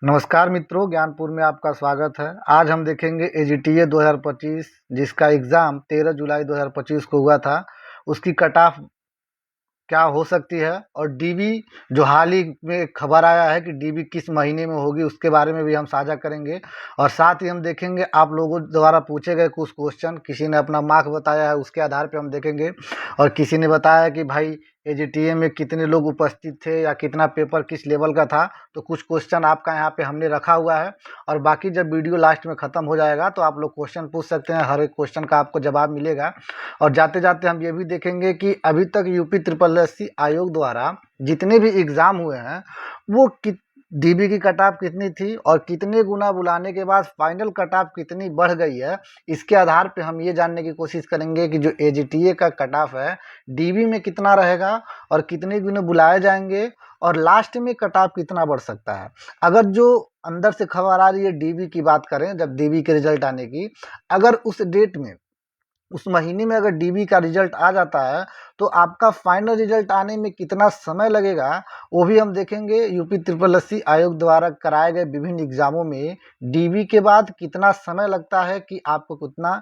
नमस्कार मित्रों, ज्ञानपुर में आपका स्वागत है। आज हम देखेंगे एजीटीए 2025 जिसका एग्ज़ाम 13 जुलाई 2025 को हुआ था, उसकी कट ऑफ क्या हो सकती है और डीबी जो हाल ही में खबर आया है कि डीबी किस महीने में होगी उसके बारे में भी हम साझा करेंगे। और साथ ही हम देखेंगे आप लोगों द्वारा पूछे गए कुछ क्वेश्चन, किसी ने अपना मार्क बताया है उसके आधार पे हम देखेंगे, और किसी ने बताया कि भाई एजीटीए में कितने लोग उपस्थित थे या कितना पेपर किस लेवल का था। तो कुछ क्वेश्चन आपका यहाँ पे हमने रखा हुआ है, और बाकी जब वीडियो लास्ट में ख़त्म हो जाएगा तो आप लोग क्वेश्चन पूछ सकते हैं, हर एक क्वेश्चन का आपको जवाब मिलेगा। और जाते जाते हम ये भी देखेंगे कि अभी तक यूपी ट्रिपल एससी आयोग द्वारा जितने भी एग्ज़ाम हुए हैं वो डीबी की कट ऑफ कितनी थी और कितने गुना बुलाने के बाद फाइनल कट ऑफ कितनी बढ़ गई है। इसके आधार पे हम ये जानने की कोशिश करेंगे कि जो एजीटीए का कट ऑफ है डीबी में कितना रहेगा और कितने गुना बुलाए जाएंगे, और लास्ट में कट ऑफ कितना बढ़ सकता है। अगर जो अंदर से खबर आ रही है डीबी की बात करें, जब डीबी के रिजल्ट आने की, अगर उस डेट में उस महीने में अगर डीबी का रिजल्ट आ जाता है तो आपका फाइनल रिजल्ट आने में कितना समय लगेगा वो भी हम देखेंगे। यूपी ट्रिपल एससी आयोग द्वारा कराए गए विभिन्न एग्जामों में डीबी के बाद कितना समय लगता है कि आपको कितना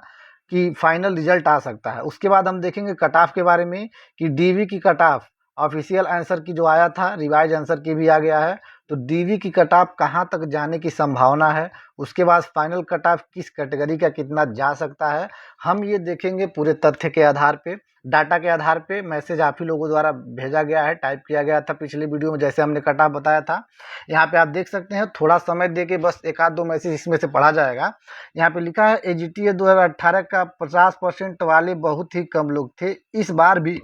कि फाइनल रिजल्ट आ सकता है। उसके बाद हम देखेंगे कट ऑफ के बारे में कि डीबी की कट ऑफ ऑफिशियल आंसर की जो आया था, रिवाइज आंसर की भी आ गया है, तो डीवी की कट ऑफ कहाँ तक जाने की संभावना है। उसके बाद फाइनल कट ऑफ किस कैटेगरी का कितना जा सकता है, हम ये देखेंगे पूरे तथ्य के आधार पे, डाटा के आधार पे। मैसेज आप ही लोगों द्वारा भेजा गया है, टाइप किया गया था पिछले वीडियो में जैसे हमने कट ऑफ बताया था। यहाँ पे आप देख सकते हैं, थोड़ा समय दे के बस एक आध दो मैसेज इसमें से पढ़ा जाएगा। यहाँ पे लिखा है एजीटीए 2018 का 50% वाले बहुत ही कम लोग थे, इस बार भी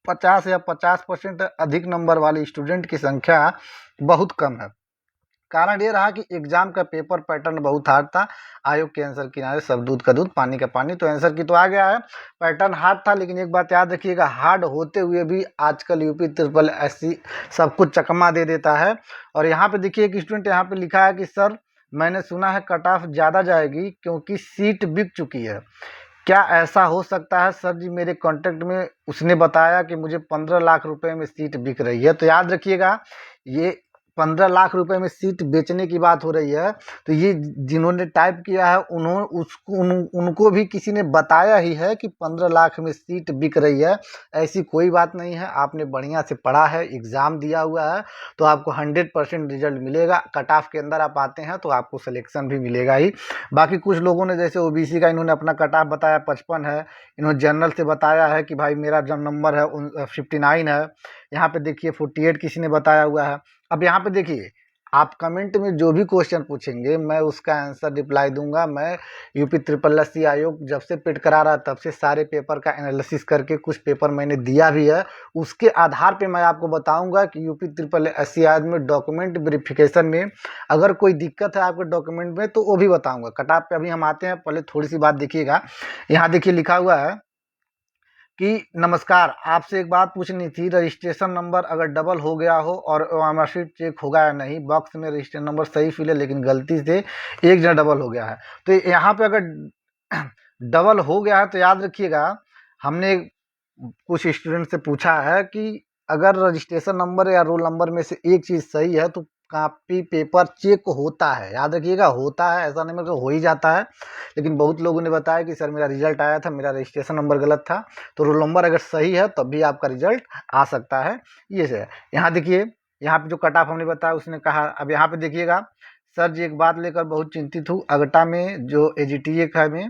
50 या 50% अधिक नंबर वाले स्टूडेंट की संख्या बहुत कम है। कारण ये रहा कि एग्जाम का पेपर पैटर्न बहुत हार्ड था। आयोग के आंसर किनारे सब दूध का दूध पानी का पानी, तो आंसर की तो आ गया है, पैटर्न हार्ड था। लेकिन एक बात याद रखिएगा, हार्ड होते हुए भी आजकल यूपी ट्रिपल एससी सब कुछ चकमा दे देता है। और यहाँ पे देखिए एक स्टूडेंट यहाँ पे लिखा है कि सर मैंने सुना है कट ऑफ ज़्यादा जाएगी क्योंकि सीट बिक चुकी है, क्या ऐसा हो सकता है? सर जी मेरे कांटेक्ट में उसने बताया कि मुझे 15 लाख रुपए में सीट बिक रही है। तो याद रखिएगा, ये 15 लाख रुपए में सीट बेचने की बात हो रही है। तो ये जिन्होंने टाइप किया है उनको भी किसी ने बताया ही है कि 15 लाख में सीट बिक रही है। ऐसी कोई बात नहीं है। आपने बढ़िया से पढ़ा है, एग्ज़ाम दिया हुआ है, तो आपको 100% रिजल्ट मिलेगा। कट ऑफ के अंदर आप आते हैं तो आपको सिलेक्शन भी मिलेगा ही। बाकी कुछ लोगों ने जैसे ओबीसी का इन्होंने अपना कट ऑफ बताया 55 है, इन्होंने जनरल से बताया है कि भाई मेरा जब नंबर है 59 है। यहाँ पे देखिए 48 किसी ने बताया हुआ है। अब यहाँ पे देखिए, आप कमेंट में जो भी क्वेश्चन पूछेंगे मैं उसका आंसर रिप्लाई दूंगा। मैं यूपी ट्रिपल एससी आयोग जब से पेड करा रहा तब से सारे पेपर का एनालिसिस करके कुछ पेपर मैंने दिया भी है, उसके आधार पे मैं आपको बताऊंगा कि यूपी ट्रिपल एससी आयोग में डॉक्यूमेंट वेरिफिकेशन में अगर कोई दिक्कत है आपके डॉक्यूमेंट में तो वो भी बताऊंगा। कट ऑफ पे अभी हम आते हैं, पहले थोड़ी सी बात देखिएगा। यहाँ देखिए लिखा हुआ है कि नमस्कार, आपसे एक बात पूछनी थी, रजिस्ट्रेशन नंबर अगर डबल हो गया हो और मार्कशीट चेक होगा या नहीं। बॉक्स में रजिस्ट्रेशन नंबर सही फिल है लेकिन गलती से एक जगह डबल हो गया है। तो यहाँ पे अगर डबल हो गया है तो याद रखिएगा, हमने कुछ स्टूडेंट से पूछा है कि अगर रजिस्ट्रेशन नंबर या रोल नंबर में से एक चीज़ सही है तो कापी पेपर चेक होता है। याद रखिएगा, होता है, ऐसा नहीं मतलब हो ही जाता है। लेकिन बहुत लोगों ने बताया कि सर मेरा रिजल्ट आया था, मेरा रजिस्ट्रेशन नंबर गलत था, तो रोल नंबर अगर सही है तब भी आपका रिजल्ट आ सकता है। ये है। यहाँ देखिए, यहाँ पे जो कट ऑफ हमने बताया उसने कहा। अब यहाँ पे देखिएगा, सर जी एक बात लेकर बहुत चिंतित हूँ, अगटा में जो एजीटीए का में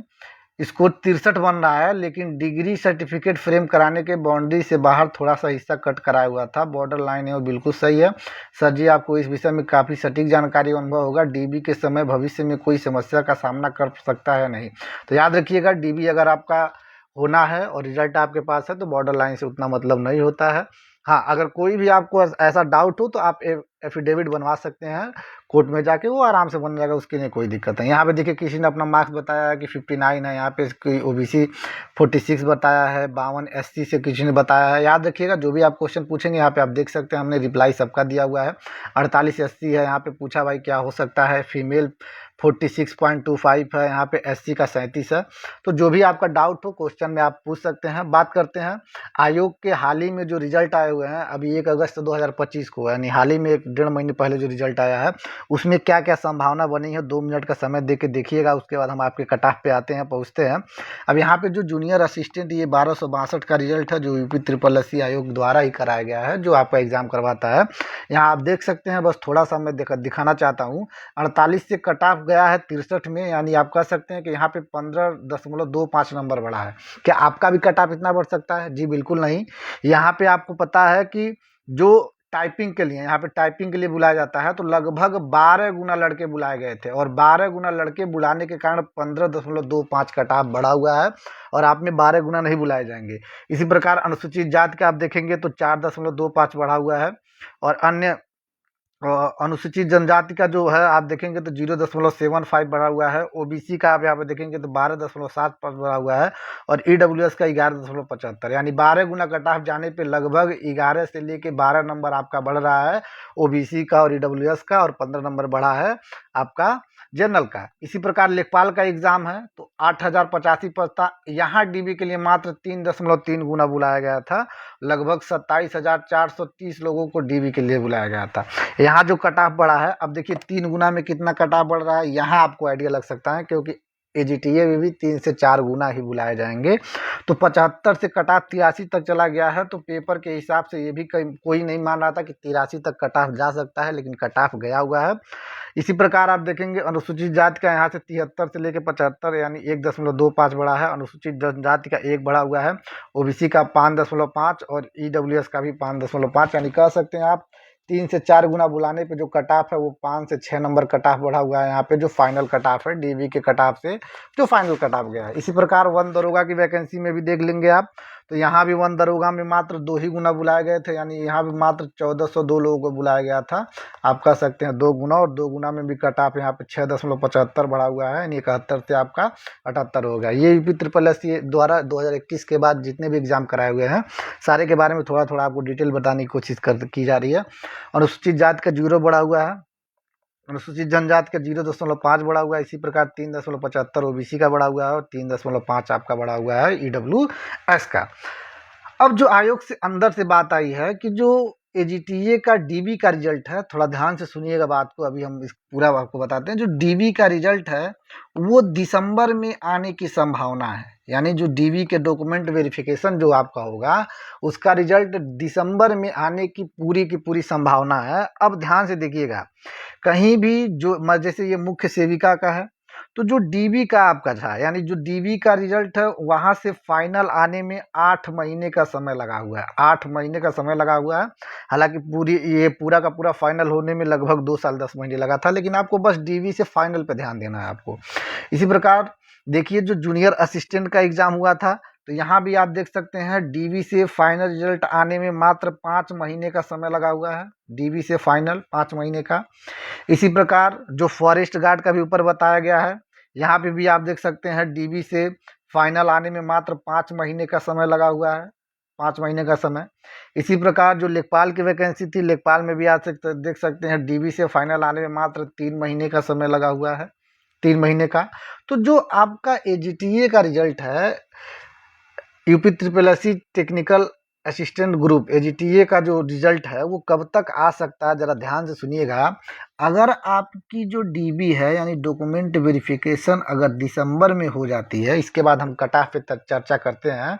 स्कोर 63 बन रहा है, लेकिन डिग्री सर्टिफिकेट फ्रेम कराने के बाउंड्री से बाहर थोड़ा सा हिस्सा कट कराया हुआ था, बॉर्डर लाइन है वो बिल्कुल सही है। सर जी आपको इस विषय में काफ़ी सटीक जानकारी और अनुभव होगा, डीबी के समय भविष्य में कोई समस्या का सामना कर सकता है नहीं। तो याद रखिएगा, डीबी अगर आपका होना है और रिजल्ट आपके पास है तो बॉर्डर लाइन से उतना मतलब नहीं होता है। हाँ, अगर कोई भी आपको ऐसा डाउट हो तो आप एफिडेविट बनवा सकते हैं कोर्ट में जाके, वो आराम से बन जाएगा, उसके लिए कोई दिक्कत नहीं। यहाँ पे देखिए किसी ने अपना मार्क्स बताया है कि 59 है, यहाँ पे कोई ओबीसी 46 बताया है, 52 एससी से किसी ने बताया है। याद रखिएगा, जो भी आप क्वेश्चन पूछेंगे यहाँ पे आप देख सकते हैं, हमने रिप्लाई सबका दिया हुआ है। 48 एससी है, यहाँ पे पूछा भाई क्या हो सकता है, फीमेल 46.25 है, यहाँ पे एससी का 37 है। तो जो भी आपका डाउट हो क्वेश्चन में आप पूछ सकते हैं। बात करते हैं आयोग के हाल ही में जो रिजल्ट आए हुए हैं, अभी 1 अगस्त 2025 को, यानी हाल ही में एक डेढ़ महीने पहले जो रिजल्ट आया है उसमें क्या क्या संभावना बनी है, 2 मिनट का समय दे के देखिएगा। उसके बाद हम आपके कट ऑफ पे आते हैं, पहुँचते हैं। अब यहाँ पे जो जूनियर असिस्टेंट ये 1262 का रिजल्ट है, जो यूपी ट्रिपल एस सी आयोग द्वारा ही कराया गया है, जो आपका एग्ज़ाम करवाता है। यहाँ आप देख सकते हैं, बस थोड़ा सा मैं दिखाना चाहता हूँ। 48 से कट ऑफ गया है 63 में, यानी आप कह सकते हैं कि यहाँ पे 15.25 नंबर बढ़ा है। क्या आपका भी कट ऑफ इतना बढ़ सकता है? जी बिल्कुल नहीं। यहाँ पे आपको पता है कि जो टाइपिंग के लिए, यहाँ पे टाइपिंग के लिए बुलाया जाता है, तो लगभग 12 गुना लड़के बुलाए गए थे, और 12 गुना लड़के बुलाने के कारण 15.25 कट ऑफ बढ़ा हुआ है, और आप में 12 गुना नहीं बुलाए जाएंगे। इसी प्रकार अनुसूचित जाति का आप देखेंगे तो 4.25 बढ़ा हुआ है, और अन्य अनुसूचित जनजाति का जो है आप देखेंगे तो 0.75 बढ़ा हुआ है। ओबीसी का आप यहाँ पे देखेंगे तो 12.75 बढ़ा हुआ है, और ईडब्ल्यूएस का 11.75, यानी 12 गुना कट ऑफ जाने पे लगभग 11 से लेके 12 नंबर आपका बढ़ रहा है ओबीसी का और ईडब्ल्यूएस का, और 15 नंबर बढ़ा है आपका जनरल का। इसी प्रकार लेखपाल का एग्जाम है तो 8085 पद था, यहाँ डीबी के लिए मात्र 3.3 गुना बुलाया गया था, लगभग 27,430 लोगों को डीबी के लिए बुलाया गया था। यहाँ जो कट ऑफ बढ़ा है, अब देखिए 3 गुना में कितना कट ऑफ बढ़ रहा है, यहाँ आपको आइडिया लग सकता है, क्योंकि एजीटीए में भी 3 से 4 गुना ही बुलाए जाएंगे। तो 75 से कट ऑफ 83 तक चला गया है, तो पेपर के हिसाब से ये भी कोई नहीं मान रहा था कि 83 तक कट ऑफ जा सकता है, लेकिन कट ऑफ गया हुआ है। इसी प्रकार आप देखेंगे अनुसूचित जाति का यहाँ से 73 से लेकर 75, यानी 1.25 बढ़ा है। अनुसूचित जनजाति का 1 बढ़ा हुआ है, ओबीसी का 5.5 और ईडब्ल्यूएस का भी 5.5, यानी कह सकते हैं आप 3 से 4 गुना बुलाने पे जो कट ऑफ है वो 5 से 6 नंबर कट ऑफ बढ़ा हुआ है यहाँ पे, जो फाइनल कट ऑफ है डीबी के कट ऑफ से जो फाइनल कट ऑफ गया है। इसी प्रकार 1 दरोगा की वैकेंसी में भी देख लेंगे आप, तो यहाँ भी 1 दरोगा में मात्र 2 ही गुना बुलाए गए थे, यानी यहाँ भी मात्र 1402 लोगों को बुलाया गया था। आप कह सकते हैं 2 गुना, और 2 गुना में भी कट ऑफ यहाँ पे 6.75 बढ़ा हुआ है, यानी 71 से आपका 78 हो गया। ये यूपी ट्रिपल एस सी द्वारा 2021 के बाद जितने भी एग्जाम कराए हुए हैं सारे के बारे में थोड़ा थोड़ा आपको डिटेल बताने की कोशिश की जा रही है। अनुसूचित जाति का 0 बढ़ा हुआ है, अनुसूचित जनजाति का 0.5 बढ़ा हुआ है। इसी प्रकार 3.75 ओबीसी का बढ़ा हुआ है, और 3.5 आपका बढ़ा हुआ है ईडब्ल्यूएस का। अब जो आयोग से अंदर से बात आई है कि जो एजीटीए का डीबी का रिजल्ट है, थोड़ा ध्यान से सुनिएगा बात को, अभी हम इस पूरा आपको बताते हैं। जो डीबी का रिजल्ट है वो दिसंबर में आने की संभावना है, यानी जो डीबी के डॉक्यूमेंट वेरिफिकेशन जो आपका होगा उसका रिजल्ट दिसंबर में आने की पूरी संभावना है। अब ध्यान से देखिएगा, कहीं भी जो जैसे ये मुख्य सेविका का है, तो जो डीबी का आपका था, यानी जो डीबी का रिजल्ट है वहाँ से फाइनल आने में 8 महीने का समय लगा हुआ है, 8 महीने का समय लगा हुआ है। हालांकि ये पूरा का पूरा फाइनल होने में लगभग 2 साल 10 महीने लगा था, लेकिन आपको बस डीबी से फाइनल पे ध्यान देना है आपको। इसी प्रकार देखिए जो जूनियर असिस्टेंट का एग्जाम हुआ था, तो यहाँ भी आप देख सकते हैं डीबी से फाइनल रिजल्ट आने में मात्र 5 महीने का समय लगा हुआ है, डीबी से फाइनल 5 महीने का। इसी प्रकार जो फॉरेस्ट गार्ड का भी ऊपर बताया गया है, यहाँ पे भी आप देख सकते हैं डीबी से फाइनल आने में मात्र 5 महीने का समय लगा हुआ है, 5 महीने का समय। इसी प्रकार जो लेखपाल की वैकेंसी थी, लेखपाल में भी आप देख सकते हैं डीबी से फाइनल आने में मात्र 3 महीने का समय लगा हुआ है, 3 महीने का। तो जो आपका एजीटीए का रिजल्ट है, UP triple S C technical assistant group AGTA का जो रिजल्ट है वो कब तक आ सकता है, ज़रा ध्यान से सुनिएगा। अगर आपकी जो डीबी है यानी डॉक्यूमेंट वेरिफिकेशन अगर दिसंबर में हो जाती है, इसके बाद हम कट ऑफ पे चर्चा करते हैं,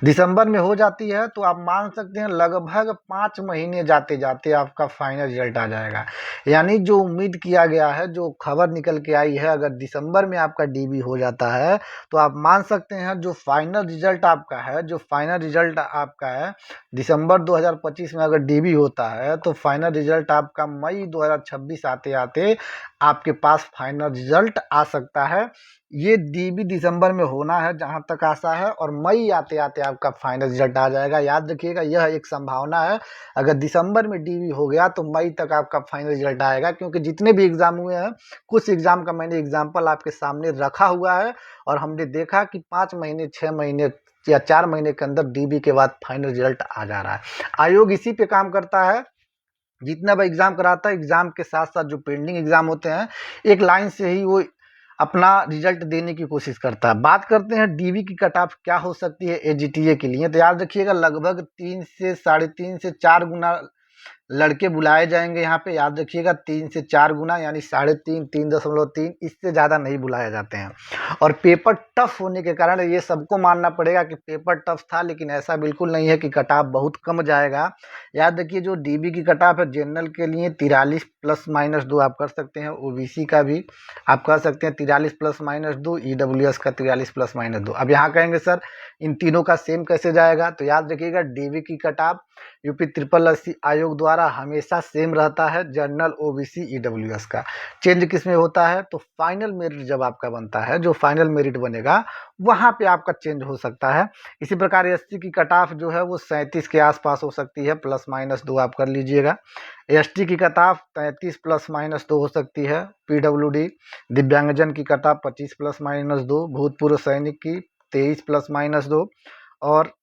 दिसंबर में हो जाती है तो आप मान सकते हैं लगभग 5 महीने जाते जाते आपका फाइनल रिजल्ट आ जाएगा। यानी जो उम्मीद किया गया है, जो खबर निकल के आई है, अगर दिसंबर में आपका डीबी हो जाता है तो आप मान सकते हैं जो फाइनल रिजल्ट आपका है, जो फाइनल रिजल्ट आपका है दिसंबर 2025 में अगर डीबी होता है तो फाइनल रिजल्ट आपका मई 2026 आते आते आपके पास फाइनल रिजल्ट आ सकता है। ये डीबी दिसंबर में होना है जहां तक आशा है, और मई आते आते आपका फाइनल रिजल्ट आ जाएगा। याद रखिएगा यह एक संभावना है, अगर दिसंबर में डीबी हो गया तो मई तक आपका फाइनल रिजल्ट आएगा। क्योंकि जितने भी एग्जाम हुए हैं, कुछ एग्जाम का मैंने एग्जाम्पल आपके सामने रखा हुआ है, और हमने देखा कि 5 महीने 6 महीने या 4 महीने के अंदर डीबी के बाद फाइनल रिजल्ट आ जा रहा है। आयोग इसी पे काम करता है, जितना भी एग्जाम कराता है एग्जाम के साथ साथ जो पेंडिंग एग्जाम होते हैं एक लाइन से ही वो अपना रिजल्ट देने की कोशिश करता है। बात करते हैं डीबी की कट ऑफ क्या हो सकती है एजीटीए के लिए, तो याद रखिएगा लगभग 3 से 3.5 से 4 गुना लड़के बुलाए जाएंगे यहाँ पे, याद रखिएगा 3 से 4 गुना, यानी 3.5, 3.3, इससे ज़्यादा नहीं बुलाए जाते हैं। और पेपर टफ होने के कारण ये सबको मानना पड़ेगा कि पेपर टफ था, लेकिन ऐसा बिल्कुल नहीं है कि कट ऑफ बहुत कम जाएगा। याद रखिए जो डीबी की कट ऑफ है जनरल के लिए 43 ± 2 आप कर सकते हैं, ओबीसी का भी आप कर सकते हैं 43 ± 2, ईडब्ल्यूएस का 43 ± 2। अब यहाँ कहेंगे सर इन तीनों का सेम कैसे जाएगा, तो याद रखिएगा डीबी की कट ऑफ यूपी 8088 आयोग द्वारा हमेशा सेम रहता है, जनरल, ओबीसी, ईडब्ल्यूएस का। चेंज किस में होता है, तो फाइनल मेरिट जब आपका बनता है, जो फाइनल मेरिट बनेगा वहां पे आपका चेंज हो सकता है। इसी प्रकार एसटी की कट ऑफ जो है वो 37 के आसपास हो सकती है, ±2 आप कर लीजिएगा। एसटी की कट ऑफ 33 ±2 हो सकती है। पीडब्ल्यूडी दिव्यांगजन की कट ऑफ 25 ±2, भूतपूर्व सैनिक की 23 ±2 और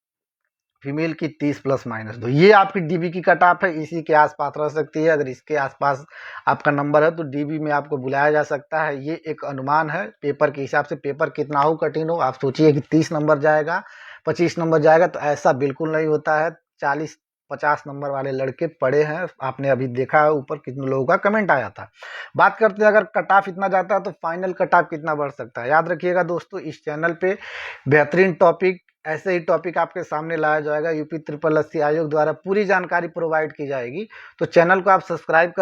फीमेल की 30 ±2। ये आपकी डीबी की कट ऑफ है, इसी के आसपास रह सकती है। अगर इसके आसपास आपका नंबर है तो डीबी में आपको बुलाया जा सकता है। ये एक अनुमान है पेपर के हिसाब से। पेपर कितना हो कठिन हो, आप सोचिए कि 30 नंबर जाएगा, 25 नंबर जाएगा, तो ऐसा बिल्कुल नहीं होता है। 40-50 नंबर वाले लड़के पढ़े हैं, आपने अभी देखा है ऊपर कितने लोगों का कमेंट आया था। बात करते हैं अगर कट ऑफ इतना जाता है तो फाइनल कट ऑफ कितना बढ़ सकता है। याद रखिएगा दोस्तों इस चैनल पे बेहतरीन टॉपिक, ऐसे ही टॉपिक आपके सामने लाया जाएगा। यूपी 8088 आयोग द्वारा पूरी जानकारी प्रोवाइड की जाएगी, तो चैनल को आप सब्सक्राइब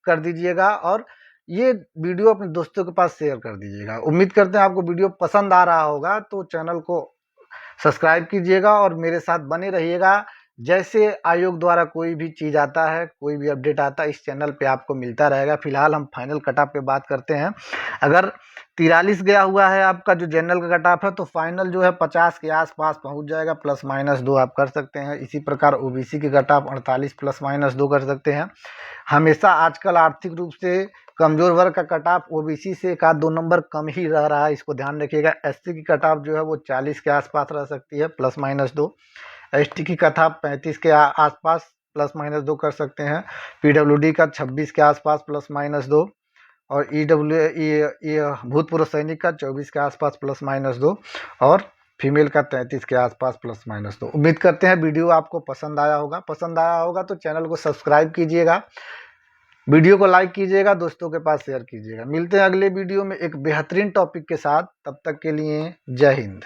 कर दीजिएगा और ये वीडियो अपने दोस्तों के पास शेयर कर दीजिएगा। उम्मीद करते हैं आपको वीडियो पसंद आ रहा होगा, तो चैनल को सब्सक्राइब कीजिएगा और मेरे साथ बने रहिएगा। जैसे आयोग द्वारा कोई भी चीज़ आता है, कोई भी अपडेट आता है, इस चैनल पे आपको मिलता रहेगा। फिलहाल हम फाइनल कट ऑफ पे बात करते हैं। अगर 43 गया हुआ है आपका जो जनरल का कट ऑफ है, तो फाइनल जो है 50 के आसपास पहुंच जाएगा, ±2 आप कर सकते हैं। इसी प्रकार ओबीसी की कट ऑफ 48 ±2 कर सकते हैं। हमेशा आजकल आर्थिक रूप से कमजोर वर्ग का कट ऑफ ओबीसी से 1-2 नंबर कम ही रह रहा है, इसको ध्यान रखिएगा। एससी की कट ऑफ जो है वो 40 के आसपास रह सकती है, ±2। एसटी की कट ऑफ 35 के आसपास ±2 कर सकते हैं। पीडब्ल्यूडी का 26 के आसपास ±2 और भूतपूर्व सैनिक का 24 के आसपास ±2 और फीमेल का 33 के आसपास ±2। उम्मीद करते हैं वीडियो आपको पसंद आया होगा। पसंद आया होगा तो चैनल को सब्सक्राइब कीजिएगा, वीडियो को लाइक कीजिएगा, दोस्तों के पास शेयर कीजिएगा। मिलते हैं अगले वीडियो में एक बेहतरीन टॉपिक के साथ, तब तक के लिए जय हिंद।